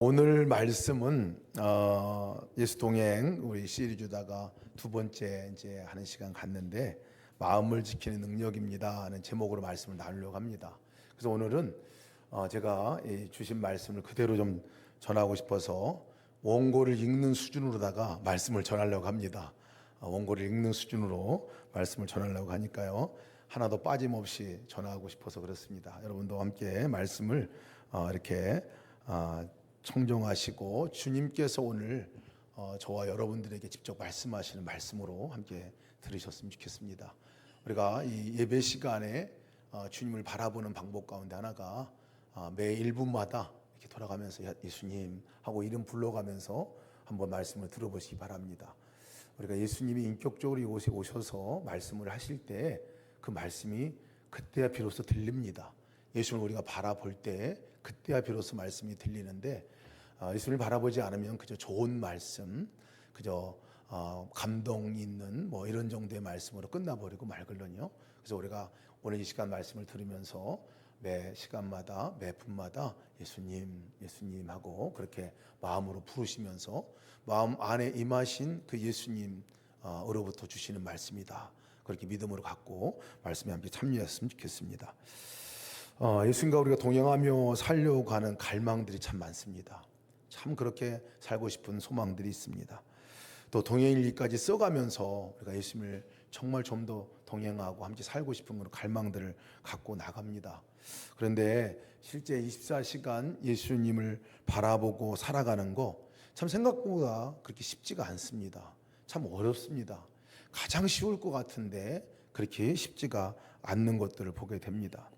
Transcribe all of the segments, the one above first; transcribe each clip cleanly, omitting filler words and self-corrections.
오늘 말씀은 예수 동행 우리 시리즈다가 두 번째 이제 하는 시간 갔는데 마음을 지키는 능력입니다 하는 제목으로 말씀을 나누려고 합니다. 그래서 오늘은 제가 주신 말씀을 그대로 좀 전하고 싶어서 원고를 읽는 수준으로다가 말씀을 전하려고 합니다. 원고를 읽는 수준으로 말씀을 전하려고 하니까요. 하나도 빠짐없이 전하고 싶어서 그렇습니다. 여러분도 함께 말씀을 이렇게 청정하시고 주님께서 오늘 저와 여러분들에게 직접 말씀하시는 말씀으로 함께 들으셨으면 좋겠습니다. 우리가 이 예배 시간에 주님을 바라보는 방법 가운데 하나가 매 1분마다 이렇게 돌아가면서 예수님 하고 이름 불러가면서 한번 말씀을 들어보시기 바랍니다. 우리가 예수님이 인격적으로 이곳에 오셔서 말씀을 하실 때 그 말씀이 그때야 비로소 들립니다. 예수님을 우리가 바라볼 때 그때야 비로소 말씀이 들리는데 예수님을 바라보지 않으면 그저 좋은 말씀, 그저 감동 있는 뭐 이런 정도의 말씀으로 끝나버리고 말걸요. 그래서 우리가 오늘 이 시간 말씀을 들으면서 매 시간마다 매 분마다 예수님, 예수님 하고 그렇게 마음으로 부르시면서 마음 안에 임하신 그 예수님으로부터 주시는 말씀이다. 그렇게 믿음으로 갖고 말씀에 함께 참여했으면 좋겠습니다. 예수님과 우리가 동행하며 살려고 하는 갈망들이 참 많습니다. 참 그렇게 살고 싶은 소망들이 있습니다. 또 동행일기까지 써가면서 우리가 예수님을 정말 좀 더 동행하고 함께 살고 싶은 그런 갈망들을 갖고 나갑니다. 그런데 실제 24시간 예수님을 바라보고 살아가는 거 참 생각보다 그렇게 쉽지가 않습니다. 참 어렵습니다. 가장 쉬울 것 같은데 그렇게 쉽지가 않는 것들을 보게 됩니다.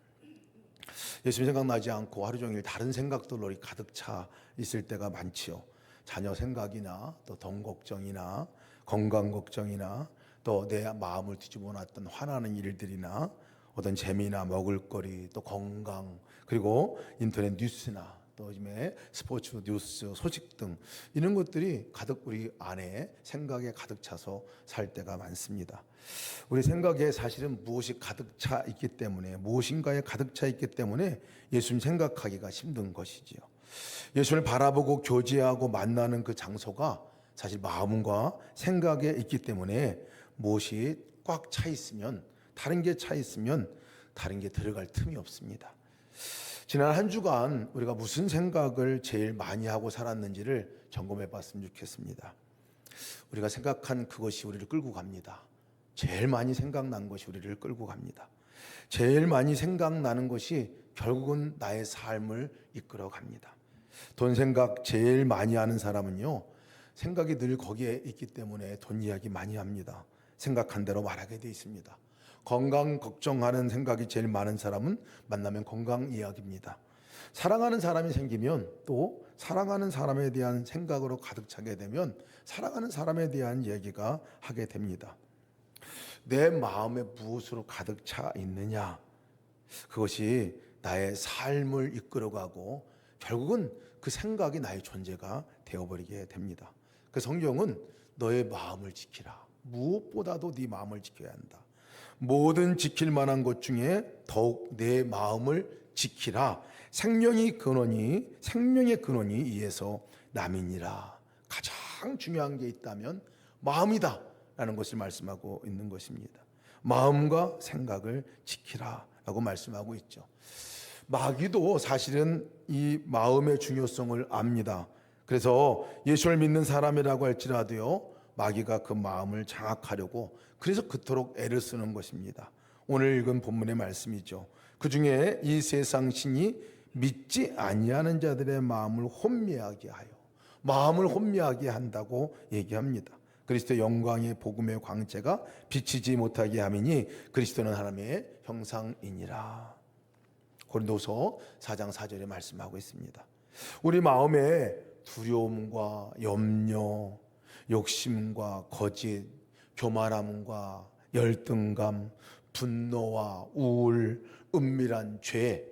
예수님 생각나지 않고 하루 종일 다른 생각들로 가득 차 있을 때가 많지요. 자녀 생각이나 또 돈 걱정이나 건강 걱정이나 또 내 마음을 뒤집어 놨던 화나는 일들이나 어떤 재미나 먹을거리 또 건강 그리고 인터넷 뉴스나 또 요즘에 스포츠 뉴스 소식 등 이런 것들이 가득 우리 안에 생각에 가득 차서 살 때가 많습니다. 우리 생각에 사실은 무엇이 가득 차 있기 때문에 무엇인가에 가득 차 있기 때문에 예수님 생각하기가 힘든 것이지요. 예수를 바라보고 교제하고 만나는 그 장소가 사실 마음과 생각에 있기 때문에 무엇이 꽉 차 있으면 다른 게 차 있으면 다른 게 들어갈 틈이 없습니다. 지난 한 주간 우리가 무슨 생각을 제일 많이 하고 살았는지를 점검해 봤으면 좋겠습니다. 우리가 생각한 그것이 우리를 끌고 갑니다. 제일 많이 생각난 것이 우리를 끌고 갑니다. 제일 많이 생각나는 것이 결국은 나의 삶을 이끌어 갑니다. 돈 생각 제일 많이 하는 사람은요, 생각이 늘 거기에 있기 때문에 돈 이야기 많이 합니다. 생각한 대로 말하게 돼 있습니다. 건강 걱정하는 생각이 제일 많은 사람은 만나면 건강 이야기입니다. 사랑하는 사람이 생기면 또 사랑하는 사람에 대한 생각으로 가득 차게 되면 사랑하는 사람에 대한 얘기가 하게 됩니다. 내 마음에 무엇으로 가득 차 있느냐, 그것이 나의 삶을 이끌어가고 결국은 그 생각이 나의 존재가 되어버리게 됩니다. 그 성경은 너의 마음을 지키라. 무엇보다도 네 마음을 지켜야 한다. 모든 지킬 만한 것 중에 더욱 내 마음을 지키라. 생명의 근원이 이에서 남이니라. 가장 중요한 게 있다면 마음이다 라는 것을 말씀하고 있는 것입니다. 마음과 생각을 지키라 라고 말씀하고 있죠. 마귀도 사실은 이 마음의 중요성을 압니다. 그래서 예수를 믿는 사람이라고 할지라도요, 마귀가 그 마음을 장악하려고 그래서 그토록 애를 쓰는 것입니다. 오늘 읽은 본문의 말씀이죠. 그 중에 이 세상 신이 믿지 아니하는 자들의 마음을 혼미하게 하여, 마음을 혼미하게 한다고 얘기합니다. 그리스도 영광의 복음의 광채가 비치지 못하게 함이니 그리스도는 하나님의 형상이니라. 고린도서 4장 4절에 말씀하고 있습니다. 우리 마음에 두려움과 염려, 욕심과 거짓, 교만함과 열등감, 분노와 우울, 은밀한 죄,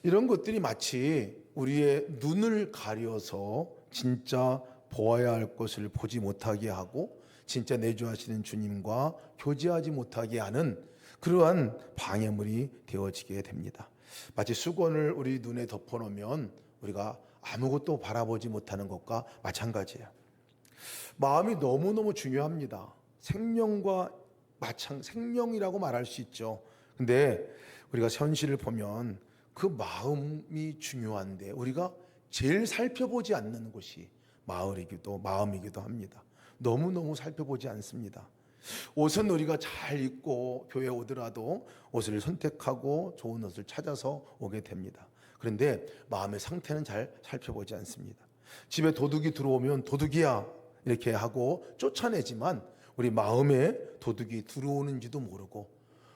이런 것들이 마치 우리의 눈을 가려서 진짜 보아야 할 것을 보지 못하게 하고 진짜 내주하시는 주님과 교제하지 못하게 하는 그러한 방해물이 되어지게 됩니다. 마치 수건을 우리 눈에 덮어놓으면 우리가 아무것도 바라보지 못하는 것과 마찬가지예요. 마음이 너무너무 중요합니다. 생명과 생명이라고 말할 수 있죠. 근데 우리가 현실을 보면 그 마음이 중요한데 우리가 제일 살펴보지 않는 곳이 마음이기도 합니다. 너무너무 살펴보지 않습니다. 옷은 우리가 잘 입고 교회에 오더라도 옷을 선택하고 좋은 옷을 찾아서 오게 됩니다. 그런데 마음의 상태는 잘 살펴보지 않습니다. 집에 도둑이 들어오면 도둑이야 이렇게 하고 쫓아내지만 우리 마음에 도둑이 들어오는지도 모르고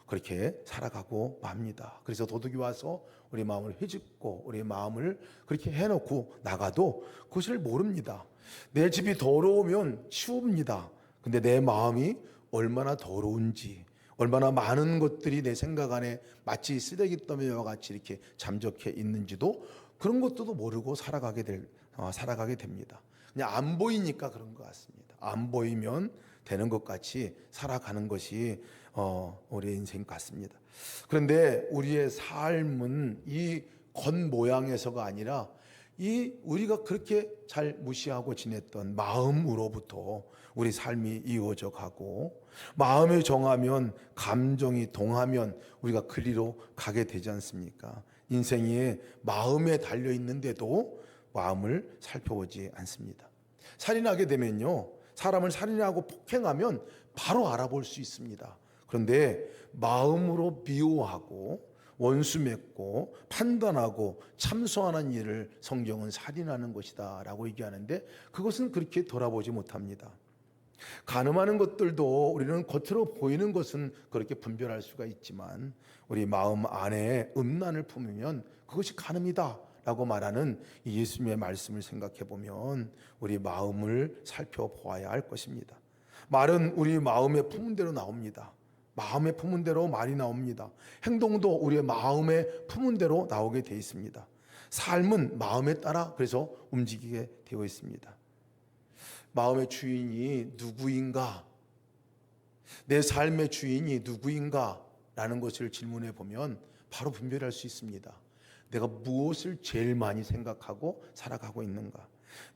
그렇게 살아가고 맙니다. 그래서 도둑이 와서 우리 마음을 헤집고 우리 마음을 그렇게 해놓고 나가도 그것을 모릅니다. 내 집이 더러우면 치웁니다. 근데 내 마음이 얼마나 더러운지, 얼마나 많은 것들이 내 생각 안에 마치 쓰레기 더미와 같이 이렇게 잠적해 있는지도 그런 것도 모르고 살아가게 됩니다. 그냥 안 보이니까 그런 것 같습니다. 안 보이면 되는 것 같이 살아가는 것이 우리의 인생 같습니다. 그런데 우리의 삶은 이 겉모양에서가 아니라 이 우리가 그렇게 잘 무시하고 지냈던 마음으로부터 우리 삶이 이어져 가고 마음을 정하면 감정이 동하면 우리가 그리로 가게 되지 않습니까? 인생이 마음에 달려 있는데도 마음을 살펴보지 않습니다. 살인하게 되면요, 사람을 살인하고 폭행하면 바로 알아볼 수 있습니다. 그런데 마음으로 미워하고 원수 맺고 판단하고 참소하는 일을 성경은 살인하는 것이다 라고 얘기하는데 그것은 그렇게 돌아보지 못합니다. 간음하는 것들도 우리는 겉으로 보이는 것은 그렇게 분별할 수가 있지만 우리 마음 안에 음란을 품으면 그것이 간음이다 라고 말하는 이 예수님의 말씀을 생각해 보면 우리 마음을 살펴보아야 할 것입니다. 말은 우리 마음에 품은 대로 나옵니다. 마음에 품은 대로 말이 나옵니다. 행동도 우리의 마음에 품은 대로 나오게 되어 있습니다. 삶은 마음에 따라 그래서 움직이게 되어 있습니다. 마음의 주인이 누구인가? 내 삶의 주인이 누구인가? 라는 것을 질문해 보면 바로 분별할 수 있습니다. 내가 무엇을 제일 많이 생각하고 살아가고 있는가?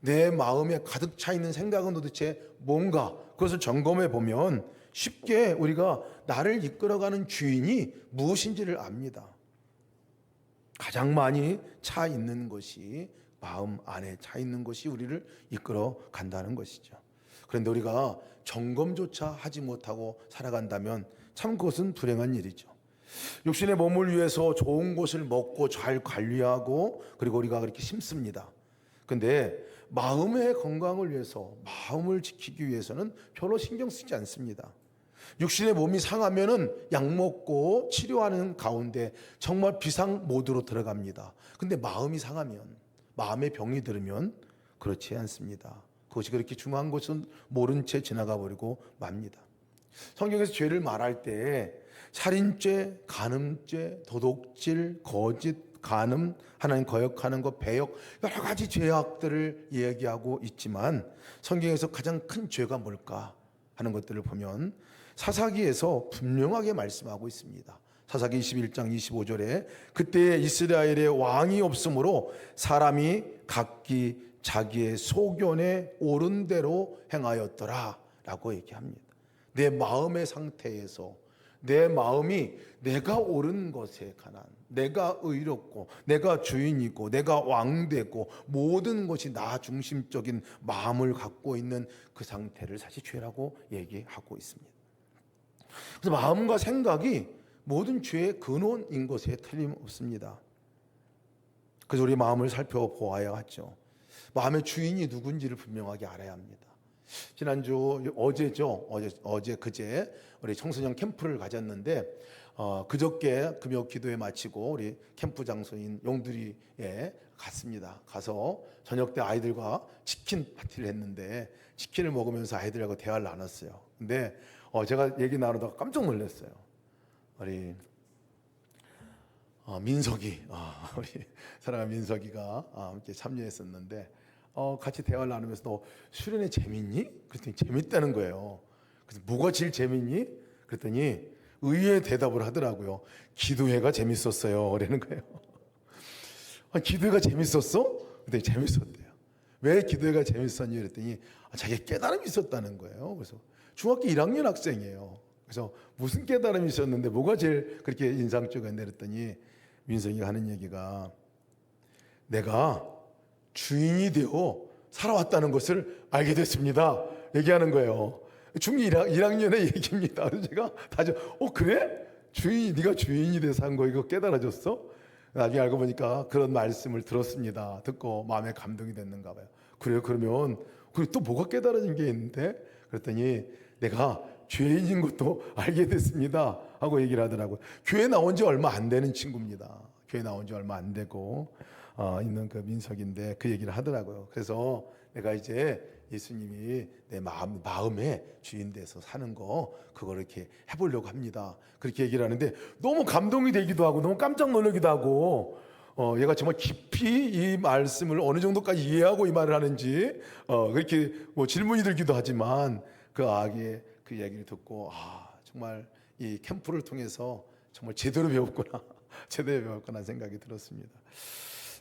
내 마음에 가득 차 있는 생각은 도대체 뭔가? 그것을 점검해 보면 쉽게 우리가 나를 이끌어가는 주인이 무엇인지를 압니다. 가장 많이 차 있는 것이 마음 안에 차 있는 것이 우리를 이끌어 간다는 것이죠. 그런데 우리가 점검조차 하지 못하고 살아간다면 참 그것은 불행한 일이죠. 육신의 몸을 위해서 좋은 것을 먹고 잘 관리하고 그리고 우리가 그렇게 심습니다. 근데 마음의 건강을 위해서 마음을 지키기 위해서는 별로 신경 쓰지 않습니다. 육신의 몸이 상하면은 약 먹고 치료하는 가운데 정말 비상 모드로 들어갑니다. 근데 마음이 상하면 마음의 병이 들으면 그렇지 않습니다. 그것이 그렇게 중요한 것은 모른 채 지나가 버리고 맙니다. 성경에서 죄를 말할 때 살인죄, 간음죄, 도둑질, 거짓, 간음, 하나님 거역하는 것, 배역 여러 가지 죄악들을 이야기하고 있지만 성경에서 가장 큰 죄가 뭘까 하는 것들을 보면 사사기에서 분명하게 말씀하고 있습니다. 사사기 21장 25절에 그때 이스라엘에 왕이 없으므로 사람이 각기 자기의 소견에 옳은 대로 행하였더라 라고 얘기합니다. 내 마음의 상태에서 내 마음이 내가 옳은 것에 관한, 내가 의롭고 내가 주인이고 내가 왕되고 모든 것이 나 중심적인 마음을 갖고 있는 그 상태를 사실 죄라고 얘기하고 있습니다. 그래서 마음과 생각이 모든 죄의 근원인 것에 틀림없습니다. 그래서 우리 마음을 살펴보아야 하죠. 마음의 주인이 누군지를 분명하게 알아야 합니다. 지난주 어제 그제 우리 청소년 캠프를 가졌는데 그저께 금요 기도회 마치고 우리 캠프 장소인 용두리에 갔습니다. 가서 저녁 때 아이들과 치킨 파티를 했는데 치킨을 먹으면서 아이들하고 대화를 나눴어요. 근데 제가 얘기 나누다가 깜짝 놀랐어요. 우리 민석이 우리 사랑하는 민석이가 함께 참여했었는데 같이 대화를 나누면서 너 수련회 재밌니? 그랬더니 재밌다는 거예요. 그래서 뭐가 제일 재밌니? 그랬더니 의외의 대답을 하더라고요. 기도회가 재밌었어요. 그러는 거예요. 기도회가 재밌었어? 그랬더니 재밌었대요. 왜 기도회가 재밌었니? 그랬더니 자기가 깨달음이 있었다는 거예요. 그래서 중학교 1학년 학생이에요. 그래서 무슨 깨달음이 있었는데 뭐가 제일 그렇게 인상적이었냐 그랬더니 민석이가 하는 얘기가 내가 주인이 되어 살아왔다는 것을 알게 됐습니다. 얘기하는 거예요. 중1 1학년의 얘기입니다. 그래서 제가 다시 그래? 네가 주인이 돼서 한 거 이거 깨달아졌어? 나중에 알고 보니까 그런 말씀을 들었습니다. 듣고 마음에 감동이 됐는가 봐요. 그래요? 그러면 그리고 또 뭐가 깨달아진 게 있는데? 그랬더니 내가 죄인인 것도 알게 됐습니다 하고 얘기를 하더라고요. 교회 나온 지 얼마 안 되는 친구입니다. 교회 나온 지 얼마 안 되고 있는 그 민석인데 그 얘기를 하더라고요. 그래서 내가 이제 예수님이 내 마음의 주인 돼서 사는 거 그걸 이렇게 해보려고 합니다. 그렇게 얘기를 하는데 너무 감동이 되기도 하고 너무 깜짝 놀라기도 하고 얘가 정말 깊이 이 말씀을 어느 정도까지 이해하고 이 말을 하는지 그렇게 뭐 질문이 들기도 하지만 그 아기의 그 얘기를 듣고 정말 이 캠프를 통해서 정말 제대로 배웠구나 제대로 배웠구나 생각이 들었습니다.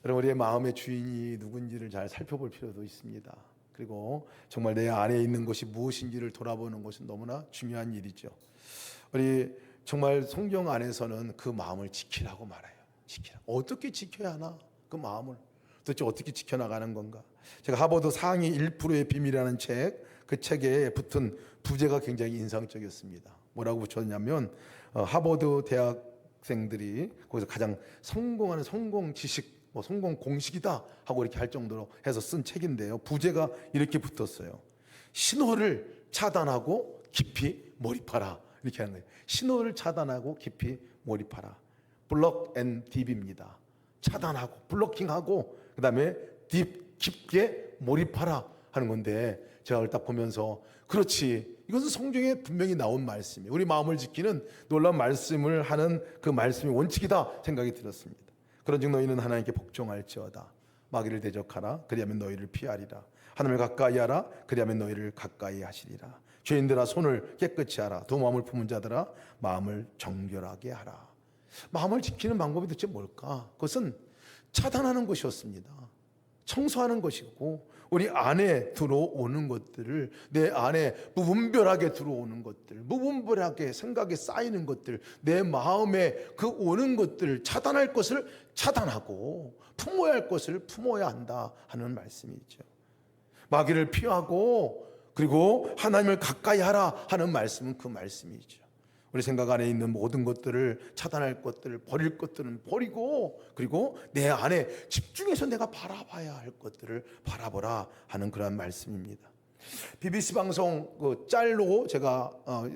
여러분 우리의 마음의 주인이 누군지를 잘 살펴볼 필요도 있습니다. 그리고 정말 내 안에 있는 것이 무엇인지를 돌아보는 것은 너무나 중요한 일이죠. 우리 정말 성경 안에서는 그 마음을 지키라고 말해요. 어떻게 지켜야 하나? 그 마음을 도대체 어떻게 지켜나가는 건가? 제가 하버드 상위 1%의 비밀이라는 그 책에 붙은 부제가 굉장히 인상적이었습니다. 뭐라고 붙였냐면 하버드 대학생들이 거기서 가장 성공하는 성공 지식 성공 공식이다 하고 이렇게 할 정도로 해서 쓴 책인데요. 부제가 이렇게 붙었어요. 신호를 차단하고 깊이 몰입하라. 이렇게 하는 거예요. 신호를 차단하고 깊이 몰입하라. 블록 앤 딥입니다. 차단하고 블로킹하고 그다음에 깊게 몰입하라 하는 건데 제가 그걸 딱 보면서 그렇지 이것은 성경에 분명히 나온 말씀이에요. 우리 마음을 지키는 놀라운 말씀을 하는 그 말씀이 원칙이다 생각이 들었습니다. 그런즉 너희는 하나님께 복종할지어다. 마귀를 대적하라. 그리하면 너희를 피하리라. 하나님을 가까이 하라. 그리하면 너희를 가까이 하시리라. 죄인들아 손을 깨끗이 하라. 두 마음을 품은 자들아 마음을 정결하게 하라. 마음을 지키는 방법이 도대체 뭘까? 그것은 차단하는 것이었습니다. 청소하는 것이고 우리 안에 들어오는 것들을 내 안에 무분별하게 들어오는 것들 무분별하게 생각에 쌓이는 것들 내 마음에 그 오는 것들을 차단할 것을 차단하고 품어야 할 것을 품어야 한다 하는 말씀이죠. 마귀를 피하고 그리고 하나님을 가까이 하라 하는 말씀은 그 말씀이죠. 우리 생각 안에 있는 모든 것들을 차단할 것들을 버릴 것들은 버리고 그리고 내 안에 집중해서 내가 바라봐야 할 것들을 바라보라 하는 그런 말씀입니다. BBC 방송 그 짤로 제가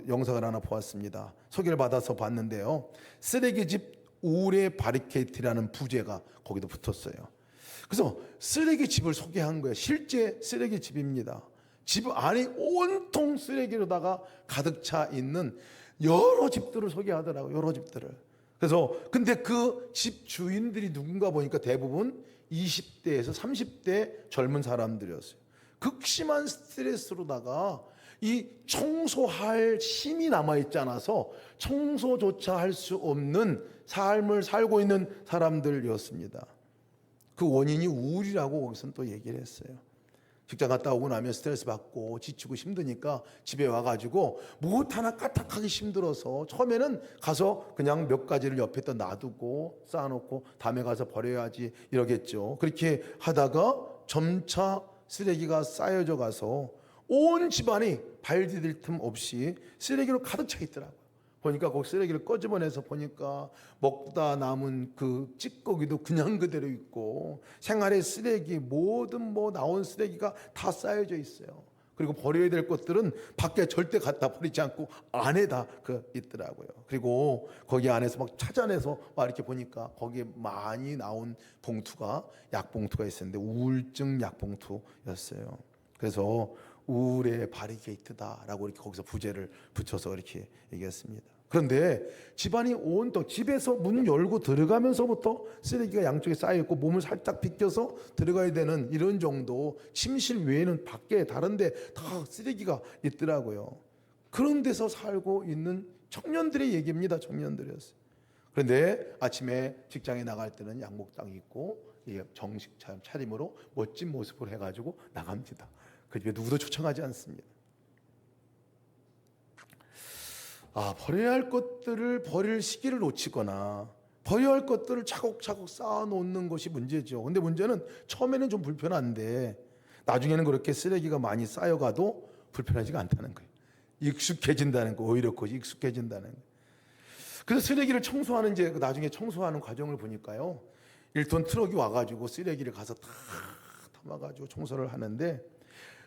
영상을 하나 보았습니다. 소개를 받아서 봤는데요. 쓰레기집 우울의 바리케이트라는 부제가 거기도 붙었어요. 그래서 쓰레기집을 소개한 거예요. 실제 쓰레기집입니다. 집 안이 온통 쓰레기로다가 가득 차 있는 여러 집들을 소개하더라고요. 여러 집들을. 그래서 근데 그 집 주인들이 누군가 보니까 대부분 20대에서 30대 젊은 사람들이었어요. 극심한 스트레스로다가 이 청소할 힘이 남아있지 않아서 청소조차 할 수 없는 삶을 살고 있는 사람들이었습니다. 그 원인이 우울이라고 거기서는 또 얘기를 했어요. 직장 갔다 오고 나면 스트레스 받고 지치고 힘드니까 집에 와가지고 무엇 하나 까딱하기 힘들어서 처음에는 가서 그냥 몇 가지를 옆에다 놔두고 쌓아놓고 다음에 가서 버려야지 이러겠죠. 그렇게 하다가 점차 쓰레기가 쌓여져 가서 온 집안이 발 디딜 틈 없이 쓰레기로 가득 차 있더라고요. 보니까 그 쓰레기를 꺼집어내서 보니까 먹다 남은 그 찌꺼기도 그냥 그대로 있고 생활의 쓰레기 모든 나온 쓰레기가 다 쌓여져 있어요. 그리고 버려야 될 것들은 밖에 절대 갖다 버리지 않고 안에다 있더라고요. 그리고 거기 안에서 막 찾아내서 이렇게 보니까 거기에 많이 나온 봉투가 약봉투가 있었는데 우울증 약봉투였어요. 그래서 우울의 바리게이트다라고 이렇게 거기서 부제를 붙여서 이렇게 얘기했습니다. 그런데 집안이 온통 집에서 문 열고 들어가면서부터 쓰레기가 양쪽에 쌓여있고 몸을 살짝 비껴서 들어가야 되는 이런 정도 침실 외에는 밖에 다른데 다 쓰레기가 있더라고요. 그런 데서 살고 있는 청년들의 얘기입니다. 청년들이었어요. 그런데 아침에 직장에 나갈 때는 양복장이 있고 정식 차림으로 멋진 모습을 해가지고 나갑니다. 그 집에 누구도 초청하지 않습니다. 버려야 할 것들을 버릴 시기를 놓치거나 버려야 할 것들을 차곡차곡 쌓아놓는 것이 문제죠. 근데 문제는 처음에는 좀 불편한데 나중에는 그렇게 쓰레기가 많이 쌓여가도 불편하지가 않다는 거예요. 익숙해진다는 거, 오히려 그것이 익숙해진다는 거예요. 그래서 쓰레기를 청소하는 이제 나중에 청소하는 과정을 보니까요, 1톤 트럭이 와가지고 쓰레기를 가서 다 담아가지고 청소를 하는데,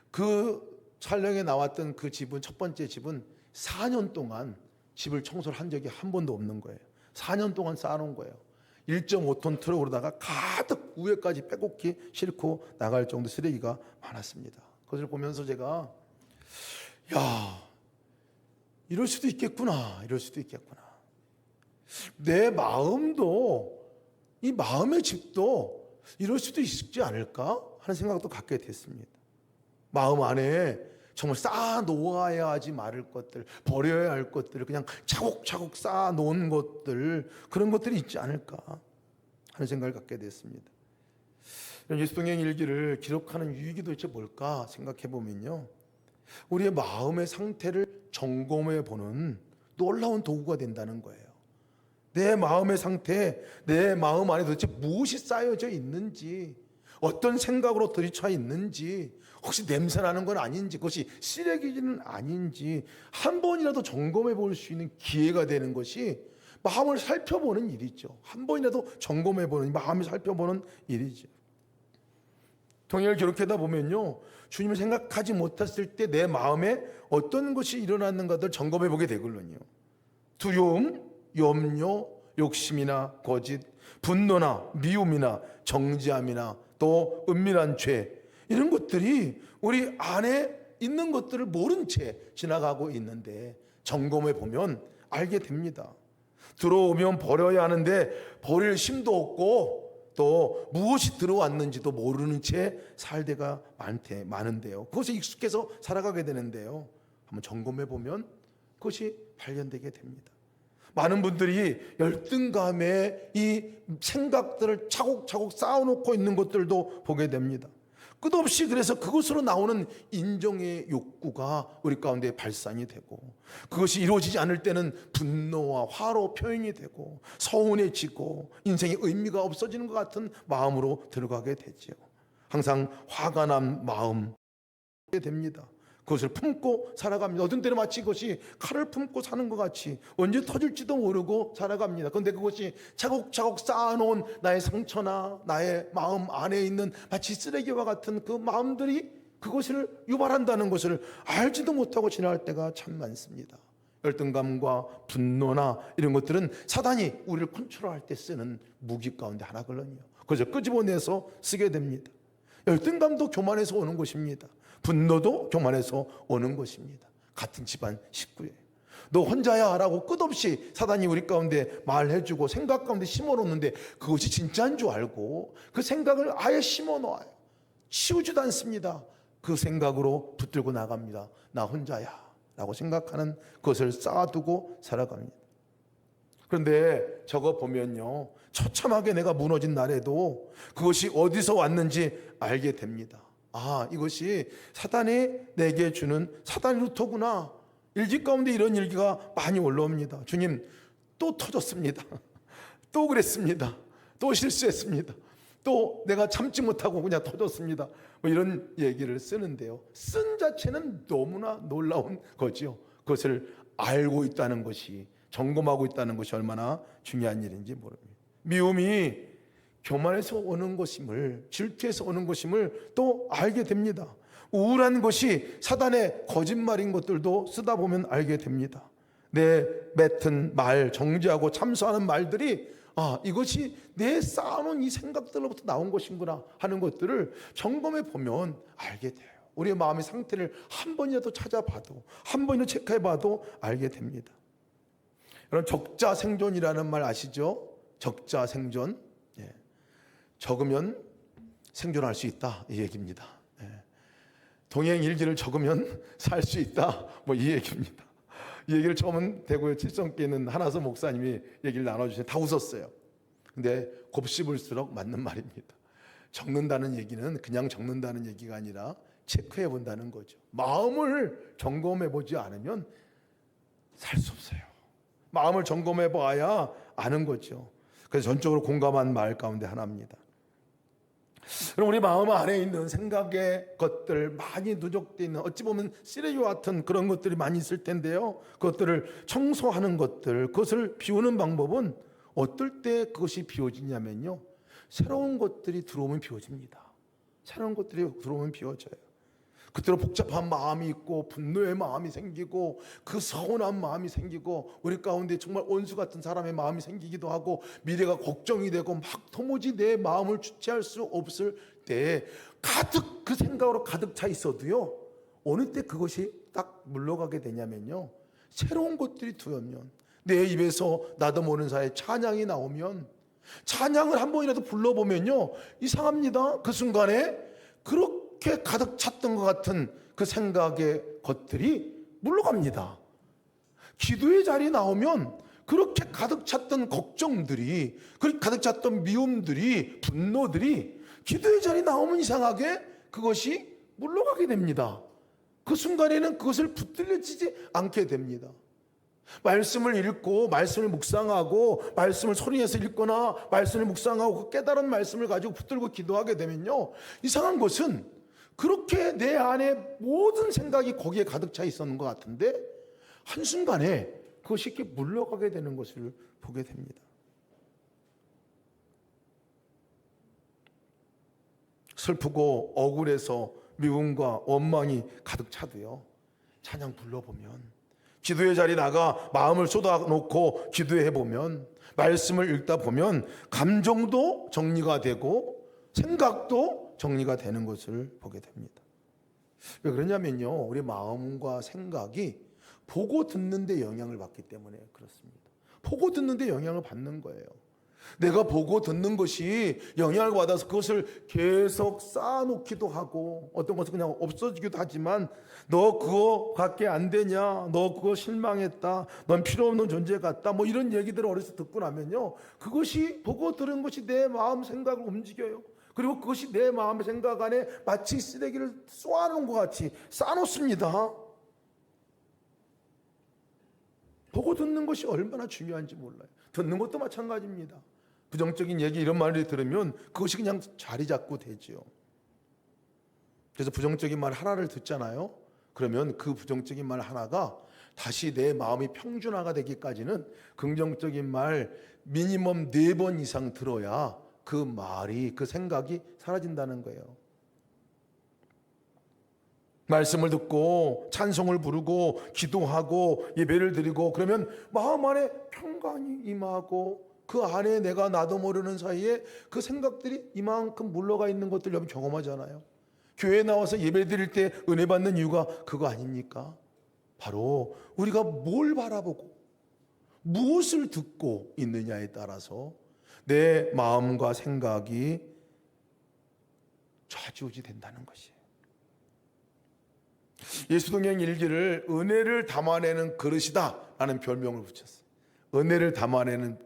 그 촬영에 나왔던 그 집은, 첫 번째 집은 4년 동안 집을 청소를 한 적이 한 번도 없는 거예요. 4년 동안 쌓아놓은 거예요. 1.5톤 트럭으로다가 가득 위에까지 빼곡히 싣고 나갈 정도 쓰레기가 많았습니다. 그것을 보면서 제가 이럴 수도 있겠구나, 이럴 수도 있겠구나. 내 마음도, 이 마음의 집도 이럴 수도 있지 않을까 하는 생각도 갖게 됐습니다. 마음 안에 정말 쌓아놓아야 하지 말을 것들, 버려야 할 것들을 그냥 차곡차곡 쌓아놓은 것들, 그런 것들이 있지 않을까 하는 생각을 갖게 됐습니다. 예수동행 일기를 기록하는 유익이 도대체 뭘까 생각해 보면요, 우리의 마음의 상태를 점검해 보는 놀라운 도구가 된다는 거예요. 내 마음의 상태, 내 마음 안에 도대체 무엇이 쌓여져 있는지, 어떤 생각으로 들이쳐 있는지, 혹시 냄새나는 건 아닌지, 그것이 쓰레기는 아닌지 한 번이라도 점검해 볼 수 있는 기회가 되는 것이 마음을 살펴보는 일이죠. 한 번이라도 점검해 보는, 마음을 살펴보는 일이죠. 통일을 기록하다 보면요, 주님을 생각하지 못했을 때 내 마음에 어떤 것이 일어났는가를 점검해 보게 되거든요. 두려움, 염려, 욕심이나 거짓, 분노나 미움이나 정죄함이나 또 은밀한 죄, 이런 것들이 우리 안에 있는 것들을 모른 채 지나가고 있는데 점검해 보면 알게 됩니다. 들어오면 버려야 하는데 버릴 힘도 없고 또 무엇이 들어왔는지도 모르는 채 살 때가 많은데요. 그것에 익숙해서 살아가게 되는데요. 한번 점검해 보면 그것이 발견되게 됩니다. 많은 분들이 열등감에 이 생각들을 차곡차곡 쌓아놓고 있는 것들도 보게 됩니다. 끝없이 그래서 그것으로 나오는 인정의 욕구가 우리 가운데 발산이 되고, 그것이 이루어지지 않을 때는 분노와 화로 표현이 되고 서운해지고 인생의 의미가 없어지는 것 같은 마음으로 들어가게 되죠. 항상 화가 난 마음 됩니다. 그것을 품고 살아갑니다. 어떤 때는 마치 그것이 칼을 품고 사는 것 같이 언제 터질지도 모르고 살아갑니다. 그런데 그것이 차곡차곡 쌓아놓은 나의 상처나 나의 마음 안에 있는 마치 쓰레기와 같은 그 마음들이 그것을 유발한다는 것을 알지도 못하고 지나갈 때가 참 많습니다. 열등감과 분노나 이런 것들은 사단이 우리를 컨트롤할 때 쓰는 무기 가운데 하나거든요. 그래서 끄집어내서 쓰게 됩니다. 열등감도 교만에서 오는 것입니다. 분노도 교만에서 오는 것입니다. 같은 집안 식구예요. 너 혼자야 라고 끝없이 사단이 우리 가운데 말해주고 생각 가운데 심어놓는데 그것이 진짜인 줄 알고 그 생각을 아예 심어놓아요. 치우지도 않습니다. 그 생각으로 붙들고 나갑니다. 나 혼자야 라고 생각하는 것을 쌓아두고 살아갑니다. 그런데 저거 보면요, 처참하게 내가 무너진 날에도 그것이 어디서 왔는지 알게 됩니다. 이것이 사단이 내게 주는 사단 루터구나. 일기 가운데 이런 일기가 많이 올라옵니다. 주님, 또 터졌습니다. 또 그랬습니다. 또 실수했습니다. 또 내가 참지 못하고 그냥 터졌습니다. 이런 얘기를 쓰는데요, 쓴 자체는 너무나 놀라운 거죠. 그것을 알고 있다는 것이, 점검하고 있다는 것이 얼마나 중요한 일인지 모릅니다. 미움이 교만에서 오는 것임을, 질투에서 오는 것임을 또 알게 됩니다. 우울한 것이 사단의 거짓말인 것들도 쓰다 보면 알게 됩니다. 내 맺은 말, 정죄하고 참소하는 말들이 이것이 내 쌓아놓은 이 생각들로부터 나온 것인구나 하는 것들을 점검해 보면 알게 돼요. 우리의 마음의 상태를 한 번이라도 찾아봐도, 한 번이라도 체크해봐도 알게 됩니다. 여러분, 적자생존이라는 말 아시죠? 적자생존. 적으면 생존할 수 있다, 이 얘기입니다. 동행일지를 적으면 살 수 있다, 이 얘기입니다. 이 얘기를 처음은 대구의 칠성교회 있는 한하서 목사님이 얘기를 나눠주시는데 다 웃었어요. 근데 곱씹을수록 맞는 말입니다. 적는다는 얘기는 그냥 적는다는 얘기가 아니라 체크해 본다는 거죠. 마음을 점검해 보지 않으면 살 수 없어요. 마음을 점검해 봐야 아는 거죠. 그래서 전적으로 공감한 말 가운데 하나입니다. 그럼 우리 마음 안에 있는 생각의 것들, 많이 누적되어 있는, 어찌 보면 쓰레기와 같은 그런 것들이 많이 있을 텐데요, 그것들을 청소하는 것들, 그것을 비우는 방법은 어떨 때 그것이 비워지냐면요, 새로운 것들이 들어오면 비워집니다. 새로운 것들이 들어오면 비워져요. 그때로 복잡한 마음이 있고 분노의 마음이 생기고 그 서운한 마음이 생기고 우리 가운데 정말 원수 같은 사람의 마음이 생기기도 하고 미래가 걱정이 되고 막 도무지 내 마음을 주체할 수 없을 때 가득 그 생각으로 가득 차 있어도요, 어느 때 그것이 딱 물러가게 되냐면요, 새로운 것들이 들어오면, 내 입에서 나도 모르는 사이에 찬양이 나오면, 찬양을 한 번이라도 불러보면요, 이상합니다. 그 순간에 그렇게 가득 찼던 것 같은 그 생각의 것들이 물러갑니다. 기도의 자리에 나오면 그렇게 가득 찼던 걱정들이, 그렇게 가득 찼던 미움들이, 분노들이 기도의 자리에 나오면 이상하게 그것이 물러가게 됩니다. 그 순간에는 그것을 붙들려지지 않게 됩니다. 말씀을 읽고 말씀을 묵상하고 말씀을 소리내서 읽거나 말씀을 묵상하고 그 깨달은 말씀을 가지고 붙들고 기도하게 되면요, 이상한 것은 그렇게 내 안에 모든 생각이 거기에 가득 차 있었는 것 같은데 한순간에 그것이 이렇게 물러가게 되는 것을 보게 됩니다. 슬프고 억울해서 미움과 원망이 가득 차도요, 찬양 불러보면, 기도의 자리에 나가 마음을 쏟아놓고 기도해 보면, 말씀을 읽다 보면 감정도 정리가 되고 생각도 정리가 되는 것을 보게 됩니다. 왜 그러냐면요, 우리 마음과 생각이 보고 듣는 데 영향을 받기 때문에 그렇습니다. 보고 듣는 데 영향을 받는 거예요. 내가 보고 듣는 것이 영향을 받아서 그것을 계속 쌓아놓기도 하고, 어떤 것은 그냥 없어지기도 하지만, 너 그거 밖에 안 되냐, 너 그거 실망했다, 넌 필요 없는 존재 같다, 뭐 이런 얘기들을 어려서 듣고 나면요, 그것이 보고 들은 것이 내 마음 생각을 움직여요. 그리고 그것이 내 마음의 생각 안에 마치 쓰레기를 쏘아놓은 것 같이 쌓아놓습니다. 보고 듣는 것이 얼마나 중요한지 몰라요. 듣는 것도 마찬가지입니다. 부정적인 얘기, 이런 말을 들으면 그것이 그냥 자리 잡고 되지요. 그래서 부정적인 말 하나를 듣잖아요. 그러면 그 부정적인 말 하나가 다시 내 마음이 평준화가 되기까지는 긍정적인 말 미니멈 4번 이상 들어야 그 말이, 그 생각이 사라진다는 거예요. 말씀을 듣고 찬송을 부르고 기도하고 예배를 드리고 그러면 마음 안에 평강이 임하고, 그 안에 내가 나도 모르는 사이에 그 생각들이 이만큼 물러가 있는 것들 여러분 경험하잖아요. 교회에 나와서 예배 드릴 때 은혜 받는 이유가 그거 아닙니까? 바로 우리가 뭘 바라보고 무엇을 듣고 있느냐에 따라서 내 마음과 생각이 좌지우지 된다는 것이에요. 예수동행 일기를 은혜를 담아내는 그릇이다 라는 별명을 붙였어요. 은혜를 담아내는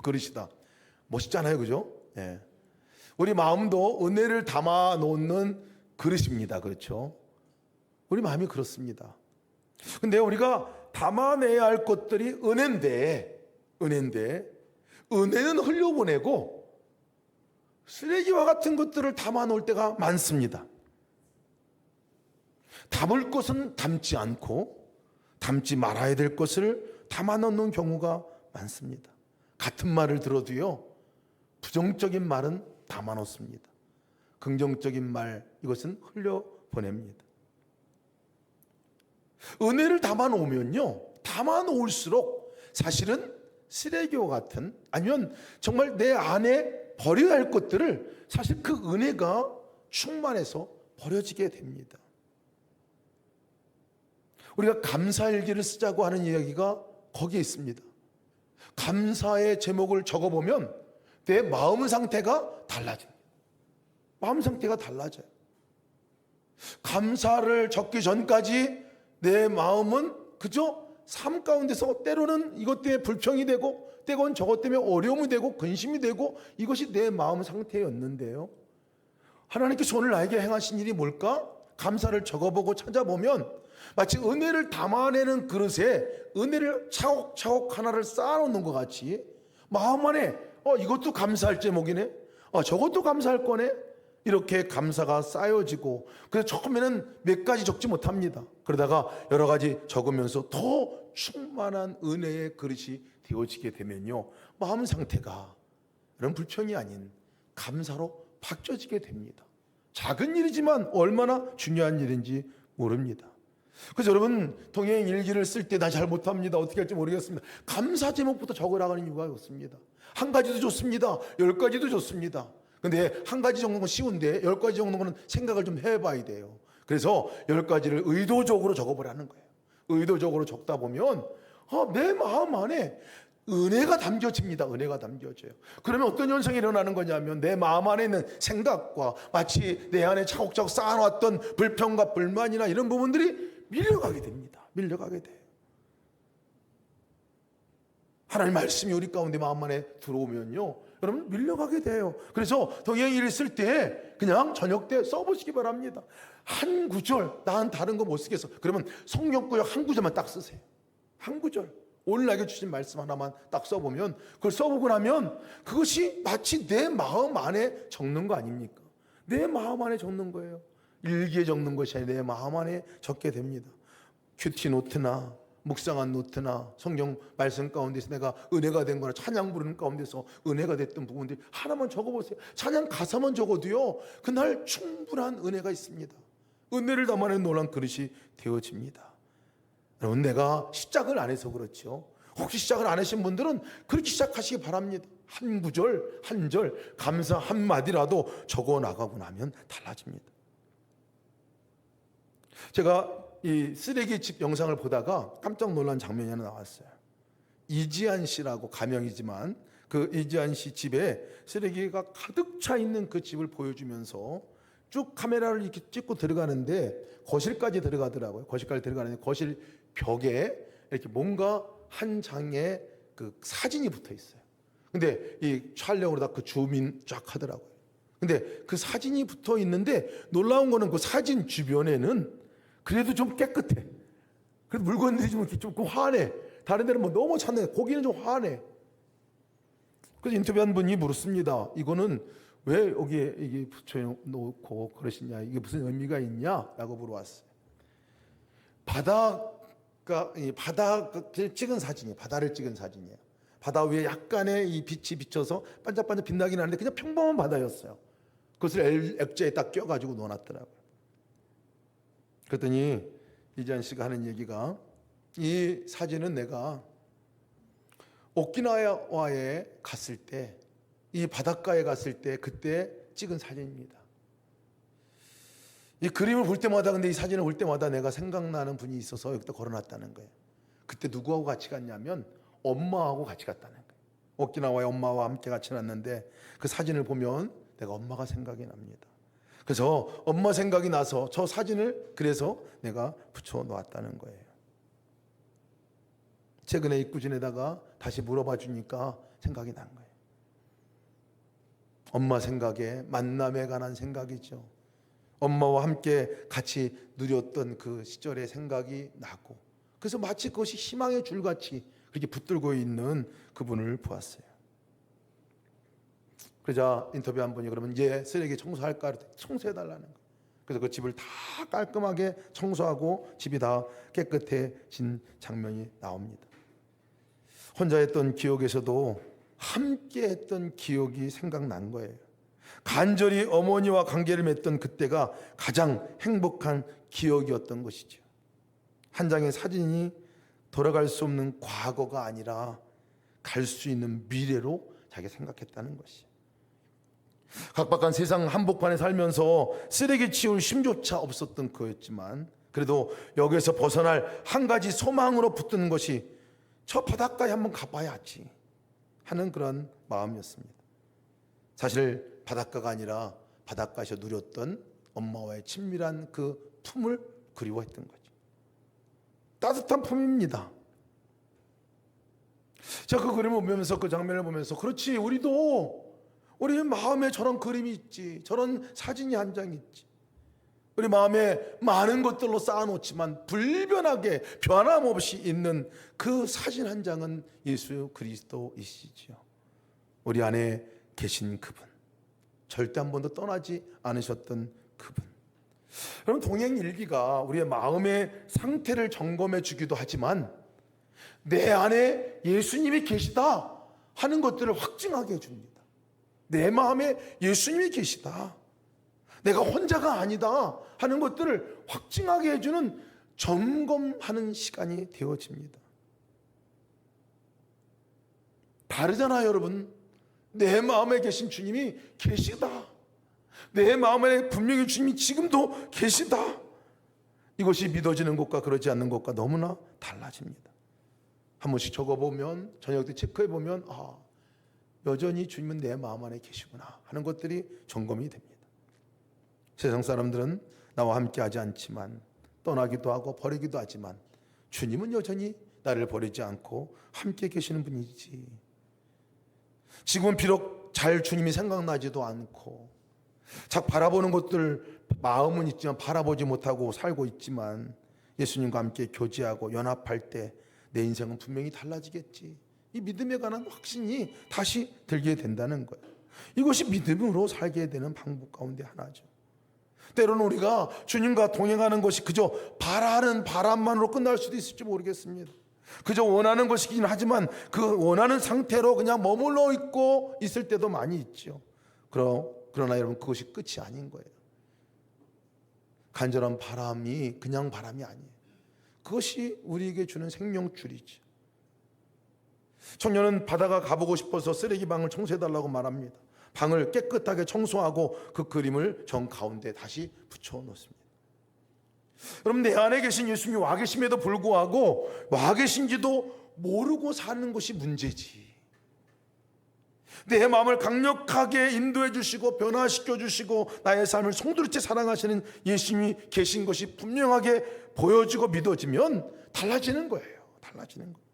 그릇이다. 멋있잖아요, 그죠? 예. 우리 마음도 은혜를 담아 놓는 그릇입니다. 그렇죠? 우리 마음이 그렇습니다. 근데 우리가 담아내야 할 것들이 은혜인데 은혜는 흘려보내고 쓰레기와 같은 것들을 담아 놓을 때가 많습니다. 담을 것은 담지 않고 담지 말아야 될 것을 담아 놓는 경우가 많습니다. 같은 말을 들어도요, 부정적인 말은 담아 놓습니다. 긍정적인 말, 이것은 흘려보냅니다. 은혜를 담아 놓으면요, 담아 놓을수록 사실은 쓰레기와 같은, 아니면 정말 내 안에 버려야 할 것들을 사실 그 은혜가 충만해서 버려지게 됩니다. 우리가 감사일기를 쓰자고 하는 이야기가 거기에 있습니다. 감사의 제목을 적어보면 내 마음 상태가 달라집니다. 마음 상태가 달라져요. 감사를 적기 전까지 내 마음은 그저 삶 가운데서 때로는 이것 때문에 불평이 되고, 때로는 저것 때문에 어려움이 되고 근심이 되고, 이것이 내 마음 상태였는데요, 하나님께서 오늘 나에게 행하신 일이 뭘까? 감사를 적어보고 찾아보면 마치 은혜를 담아내는 그릇에 은혜를 차곡차곡 하나를 쌓아놓는 것 같이 마음 안에 이것도 감사할 제목이네, 저것도 감사할 거네, 이렇게 감사가 쌓여지고, 그래서 처음에는 몇 가지 적지 못합니다. 그러다가 여러 가지 적으면서 더 충만한 은혜의 그릇이 되어지게 되면요, 마음 상태가 이런 불평이 아닌 감사로 바뀌어지게 됩니다. 작은 일이지만 얼마나 중요한 일인지 모릅니다. 그래서 여러분, 동행 일기를 쓸 때 나 잘 못합니다, 어떻게 할지 모르겠습니다. 감사 제목부터 적으라고 하는 이유가 없습니다. 한 가지도 좋습니다, 10가지도 좋습니다. 근데 한 가지 정도는 쉬운데 10가지 정도는 생각을 좀 해봐야 돼요. 그래서 10가지를 의도적으로 적어보라는 거예요. 의도적으로 적다 보면 내 마음 안에 은혜가 담겨집니다. 은혜가 담겨져요. 그러면 어떤 현상이 일어나는 거냐면 내 마음 안에 있는 생각과 마치 내 안에 차곡차곡 쌓아놨던 불평과 불만이나 이런 부분들이 밀려가게 됩니다. 밀려가게 돼요. 하나님 말씀이 우리 가운데 마음 안에 들어오면요, 여러분 밀려가게 돼요. 그래서 동행일을 쓸 때 그냥 저녁 때 써보시기 바랍니다. 한 구절, 난 다른 거 못 쓰겠어, 그러면 성경구역 한 구절만 딱 쓰세요. 한 구절, 오늘 나에게 주신 말씀 하나만 딱 써보면, 그걸 써보고 나면 그것이 마치 내 마음 안에 적는 거 아닙니까? 내 마음 안에 적는 거예요. 일기에 적는 것이 아니라 내 마음 안에 적게 됩니다. 큐티 노트나 묵상한 노트나 성경 말씀 가운데서 내가 은혜가 된 거나 찬양 부르는 가운데서 은혜가 됐던 부분들 하나만 적어보세요. 찬양 가사만 적어도요, 그날 충분한 은혜가 있습니다. 은혜를 담아낸 노란 그릇이 되어집니다. 여러분, 내가 시작을 안 해서 그렇죠. 혹시 시작을 안 하신 분들은 그렇게 시작하시기 바랍니다. 한 구절, 한 절, 감사 한 마디라도 적어 나가고 나면 달라집니다. 제가 이 쓰레기집 영상을 보다가 깜짝 놀란 장면이 하나 나왔어요. 이지한 씨라고 가명이지만 그 이지한 씨 집에 쓰레기가 가득 차 있는 그 집을 보여주면서 쭉 카메라를 이렇게 찍고 들어가는데 거실까지 들어가더라고요. 거실까지 들어가는데 거실 벽에 이렇게 뭔가 한 장의 그 사진이 붙어 있어요. 근데 이 촬영으로 다 그 줌인 쫙 하더라고요. 근데 그 사진이 붙어 있는데 놀라운 거는 그 사진 주변에는 그래도 좀 깨끗해. 그래도 물건들이 좀 환해. 다른 데는 뭐 너무 찬데 거기는 좀 환해. 그래서 인터뷰한 분이 물었습니다. 이거는 왜 여기에 이게 붙여놓고 그러시냐, 이게 무슨 의미가 있냐라고 물어왔어요. 바다를 찍은 사진이에요. 바다를 찍은 사진이에요. 바다 위에 약간의 이 빛이 비쳐서 반짝반짝 빛나긴 하는데 그냥 평범한 바다였어요. 그것을 액자에 딱 껴가지고 넣어놨더라고요. 그랬더니 이지한 씨가 하는 얘기가, 이 사진은 내가 오키나와에 갔을 때, 이 바닷가에 갔을 때 그때 찍은 사진입니다. 이 그림을 볼 때마다, 근데 이 사진을 볼 때마다 내가 생각나는 분이 있어서 여기다 걸어놨다는 거예요. 그때 누구하고 같이 갔냐면 엄마하고 같이 갔다는 거예요. 오키나와에 엄마와 함께 같이 갔는데 그 사진을 보면 내가 엄마가 생각이 납니다. 그래서 엄마 생각이 나서 저 사진을 그래서 내가 붙여 놓았다는 거예요. 최근에 입구진에다가 다시 물어봐 주니까 생각이 난 거예요. 엄마 생각에, 만남에 관한 생각이죠. 엄마와 함께 같이 누렸던 그 시절의 생각이 나고, 그래서 마치 그것이 희망의 줄같이 그렇게 붙들고 있는 그분을 보았어요. 그러자 인터뷰한 분이, 그러면 이제 쓰레기 청소할까? 청소해달라는 거예요. 그래서 그 집을 다 깔끔하게 청소하고 집이 다 깨끗해진 장면이 나옵니다. 혼자 했던 기억에서도 함께 했던 기억이 생각난 거예요. 간절히 어머니와 관계를 맺던 그때가 가장 행복한 기억이었던 것이죠. 한 장의 사진이 돌아갈 수 없는 과거가 아니라 갈 수 있는 미래로 자기가 생각했다는 것이죠. 각박한 세상 한복판에 살면서 쓰레기 치울 힘조차 없었던 그였지만, 그래도 여기에서 벗어날 한 가지 소망으로 붙든 것이 저 바닷가에 한번 가봐야지 하는 그런 마음이었습니다. 사실 바닷가가 아니라 바닷가에서 누렸던 엄마와의 친밀한 그 품을 그리워했던 거죠. 따뜻한 품입니다. 자, 그 그림을 보면서, 그 장면을 보면서, 그렇지, 우리도 우리 마음에 저런 그림이 있지, 저런 사진이 한 장 있지. 우리 마음에 많은 것들로 쌓아놓지만 불변하게 변함없이 있는 그 사진 한 장은 예수 그리스도이시죠. 우리 안에 계신 그분, 절대 한 번도 떠나지 않으셨던 그분. 여러분, 동행일기가 우리의 마음의 상태를 점검해 주기도 하지만 내 안에 예수님이 계시다 하는 것들을 확증하게 해줍니다. 내 마음에 예수님이 계시다, 내가 혼자가 아니다 하는 것들을 확증하게 해주는 점검하는 시간이 되어집니다. 다르잖아요, 여러분. 내 마음에 계신 주님이 계시다, 내 마음에 분명히 주님이 지금도 계시다, 이것이 믿어지는 것과 그러지 않는 것과 너무나 달라집니다. 한 번씩 적어보면, 저녁 때 체크해보면, 여전히 주님은 내 마음 안에 계시구나 하는 것들이 점검이 됩니다. 세상 사람들은 나와 함께 하지 않지만, 떠나기도 하고 버리기도 하지만 주님은 여전히 나를 버리지 않고 함께 계시는 분이지. 지금은 비록 잘 주님이 생각나지도 않고 잘 바라보는 것들 마음은 있지만 바라보지 못하고 살고 있지만, 예수님과 함께 교제하고 연합할 때 내 인생은 분명히 달라지겠지, 이 믿음에 관한 확신이 다시 들게 된다는 거예요. 이것이 믿음으로 살게 되는 방법 가운데 하나죠. 때로는 우리가 주님과 동행하는 것이 그저 바라는 바람만으로 끝날 수도 있을지 모르겠습니다. 그저 원하는 것이긴 하지만 그 원하는 상태로 그냥 머물러 있고 있을 때도 많이 있죠. 그러나 여러분, 그것이 끝이 아닌 거예요. 간절한 바람이 그냥 바람이 아니에요. 그것이 우리에게 주는 생명줄이죠. 청년은 바다가 가보고 싶어서 쓰레기방을 청소해달라고 말합니다. 방을 깨끗하게 청소하고 그 그림을 정 가운데 다시 붙여 놓습니다. 여러분, 내 안에 계신 예수님이 와 계심에도 불구하고 와 계신지도 모르고 사는 것이 문제지. 내 마음을 강력하게 인도해 주시고 변화시켜 주시고 나의 삶을 송두리째 사랑하시는 예수님이 계신 것이 분명하게 보여지고 믿어지면 달라지는 거예요. 달라지는 거예요.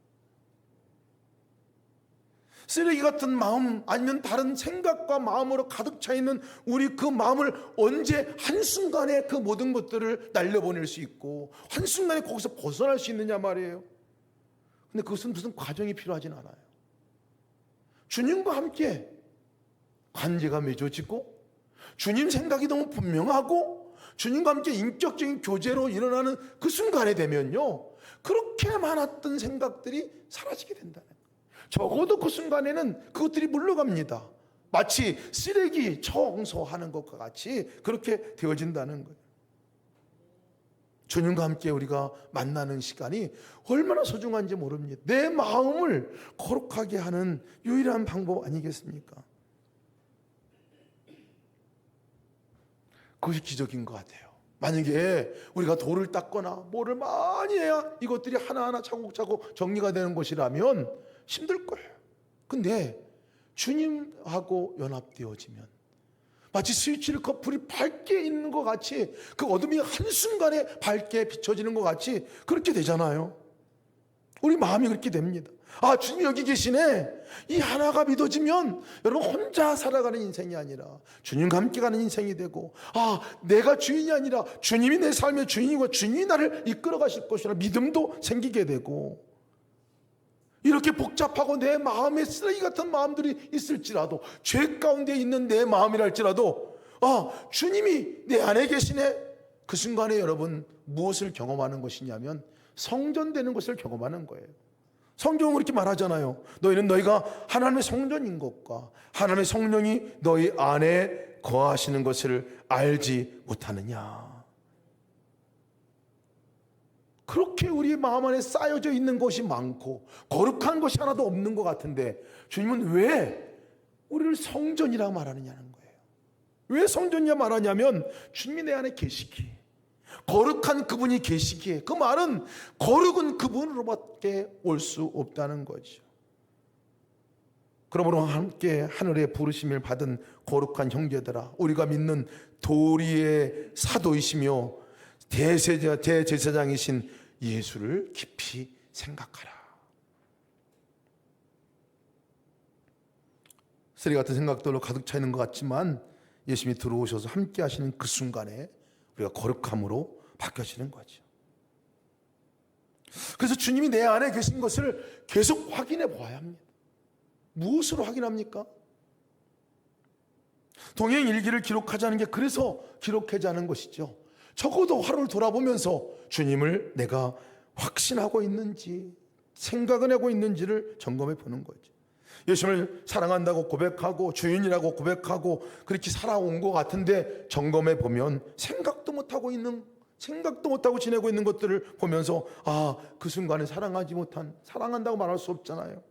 쓰레기 같은 마음, 아니면 다른 생각과 마음으로 가득 차 있는 우리 그 마음을 언제 한순간에 그 모든 것들을 날려보낼 수 있고 한순간에 거기서 벗어날 수 있느냐 말이에요. 근데 그것은 무슨 과정이 필요하진 않아요. 주님과 함께 관계가 맺어지고 주님 생각이 너무 분명하고 주님과 함께 인격적인 교제로 일어나는 그 순간에 되면요, 그렇게 많았던 생각들이 사라지게 된다는 거예요. 적어도 그 순간에는 그것들이 물러갑니다. 마치 쓰레기 청소하는 것과 같이 그렇게 되어진다는 거예요. 주님과 함께 우리가 만나는 시간이 얼마나 소중한지 모릅니다. 내 마음을 거룩하게 하는 유일한 방법 아니겠습니까? 그것이 기적인 것 같아요. 만약에 우리가 돌을 닦거나 뭐를 많이 해야 이것들이 하나하나 차곡차곡 정리가 되는 것이라면 힘들 거예요. 근데 주님하고 연합되어지면 마치 스위치를 불이 밝게 있는 것 같이, 그 어둠이 한순간에 밝게 비춰지는 것 같이 그렇게 되잖아요. 우리 마음이 그렇게 됩니다. 주님이 여기 계시네. 이 하나가 믿어지면 여러분, 혼자 살아가는 인생이 아니라 주님과 함께 가는 인생이 되고, 내가 주인이 아니라 주님이 내 삶의 주인이고 주님이 나를 이끌어 가실 것이라 믿음도 생기게 되고, 이렇게 복잡하고 내 마음에 쓰레기 같은 마음들이 있을지라도, 죄 가운데 있는 내 마음이랄지라도 주님이 내 안에 계시네. 그 순간에 여러분, 무엇을 경험하는 것이냐면 성전되는 것을 경험하는 거예요. 성경은 그렇게 말하잖아요. 너희는 너희가 하나님의 성전인 것과 하나님의 성령이 너희 안에 거하시는 것을 알지 못하느냐. 그렇게 우리 마음 안에 쌓여져 있는 것이 많고 거룩한 것이 하나도 없는 것 같은데, 주님은 왜 우리를 성전이라고 말하느냐는 거예요. 왜 성전이라 말하냐면 주님이 내 안에 계시기에, 거룩한 그분이 계시기에, 그 말은 거룩은 그분으로밖에 올 수 없다는 거죠. 그러므로 함께 하늘의 부르심을 받은 거룩한 형제들아, 우리가 믿는 도리의 사도이시며 대제사장이신 예수를 깊이 생각하라. 쓰레기 같은 생각들로 가득 차 있는 것 같지만 예수님이 들어오셔서 함께 하시는 그 순간에 우리가 거룩함으로 바뀌어지는 거죠. 그래서 주님이 내 안에 계신 것을 계속 확인해 보아야 합니다. 무엇으로 확인합니까? 동행 일기를 기록하자는 게 그래서 기록하자는 것이죠. 적어도 하루를 돌아보면서 주님을 내가 확신하고 있는지 생각을 하고 있는지를 점검해 보는 거죠. 예수님을 사랑한다고 고백하고 주인이라고 고백하고 그렇게 살아온 것 같은데 점검해 보면 생각도 못하고 지내고 있는 것들을 보면서 그 순간에 사랑한다고 말할 수 없잖아요.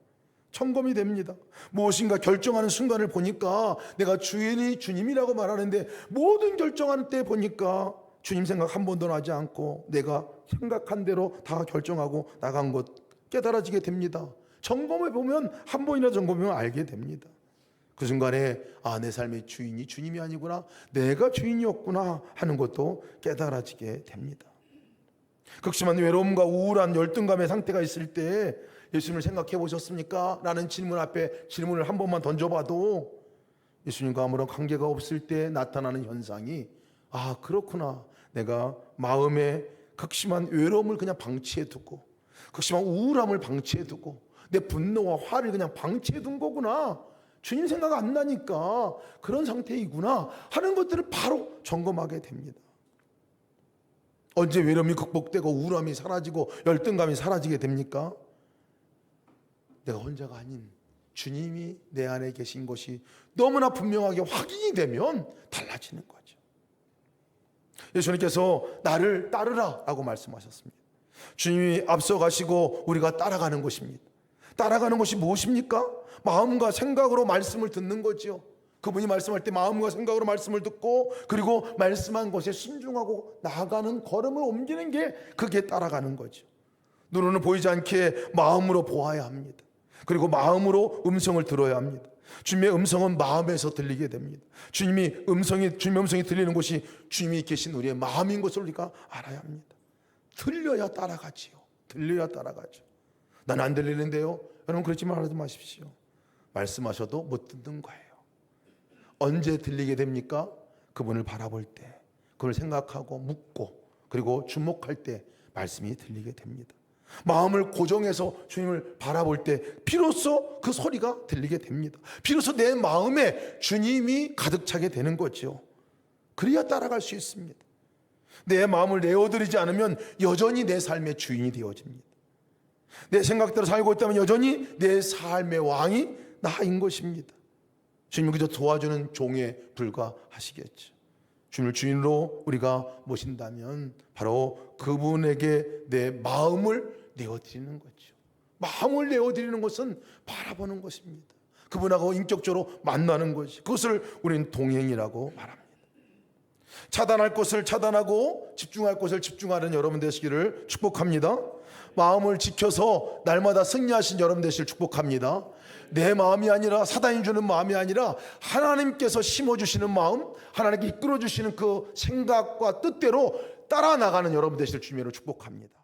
점검이 됩니다. 무엇인가 결정하는 순간을 보니까 내가 주님이라고 말하는데 모든 결정하는 때 보니까 주님 생각 한 번도 나지 않고 내가 생각한 대로 다 결정하고 나간 것 깨달아지게 됩니다. 점검해 보면 한 번이나 점검하면 알게 됩니다. 그 순간에 내 삶의 주인이 주님이 아니구나, 내가 주인이었구나 하는 것도 깨달아지게 됩니다. 극심한 외로움과 우울한 열등감의 상태가 있을 때 예수님을 생각해 보셨습니까? 라는 질문 앞에 질문을 한 번만 던져봐도 예수님과 아무런 관계가 없을 때 나타나는 현상이 그렇구나, 내가 마음에 극심한 외로움을 그냥 방치해 두고 극심한 우울함을 방치해 두고 내 분노와 화를 그냥 방치해 둔 거구나, 주님 생각 안 나니까 그런 상태이구나 하는 것들을 바로 점검하게 됩니다. 언제 외로움이 극복되고 우울함이 사라지고 열등감이 사라지게 됩니까? 내가 혼자가 아닌 주님이 내 안에 계신 것이 너무나 분명하게 확인이 되면 달라지는 거죠. 예수님께서 나를 따르라 라고 말씀하셨습니다. 주님이 앞서가시고 우리가 따라가는 것입니다. 따라가는 것이 무엇입니까? 마음과 생각으로 말씀을 듣는 거죠. 그분이 말씀할 때 마음과 생각으로 말씀을 듣고 그리고 말씀한 것에 순종하고 나아가는 걸음을 옮기는 게 그게 따라가는 거죠. 눈으로는 보이지 않게 마음으로 보아야 합니다. 그리고 마음으로 음성을 들어야 합니다. 주님의 음성은 마음에서 들리게 됩니다. 주님의 음성이 들리는 곳이 주님이 계신 우리의 마음인 것을 우리가 알아야 합니다. 들려야 따라가지요. 들려야 따라가죠. 난 안 들리는데요. 여러분 그러지 말지 마십시오. 말씀하셔도 못 듣는 거예요. 언제 들리게 됩니까? 그분을 바라볼 때, 그걸 생각하고 묻고 그리고 주목할 때 말씀이 들리게 됩니다. 마음을 고정해서 주님을 바라볼 때 비로소 그 소리가 들리게 됩니다. 비로소 내 마음에 주님이 가득 차게 되는 거죠. 그래야 따라갈 수 있습니다. 내 마음을 내어드리지 않으면 여전히 내 삶의 주인이 되어집니다. 내 생각대로 살고 있다면 여전히 내 삶의 왕이 나인 것입니다. 주님을 그저 도와주는 종에 불과하시겠죠. 주님을 주인으로 우리가 모신다면 바로 그분에게 내 마음을 내어드리는 거죠. 마음을 내어드리는 것은 바라보는 것입니다. 그분하고 인격적으로 만나는 것이, 그것을 우리는 동행이라고 말합니다. 차단할 것을 차단하고 집중할 것을 집중하는 여러분 되시기를 축복합니다. 마음을 지켜서 날마다 승리하신 여러분 되시기를 축복합니다. 내 마음이 아니라 사단이 주는 마음이 아니라 하나님께서 심어주시는 마음, 하나님께 이끌어주시는 그 생각과 뜻대로 따라 나가는 여러분 되시기를 주님으로 축복합니다.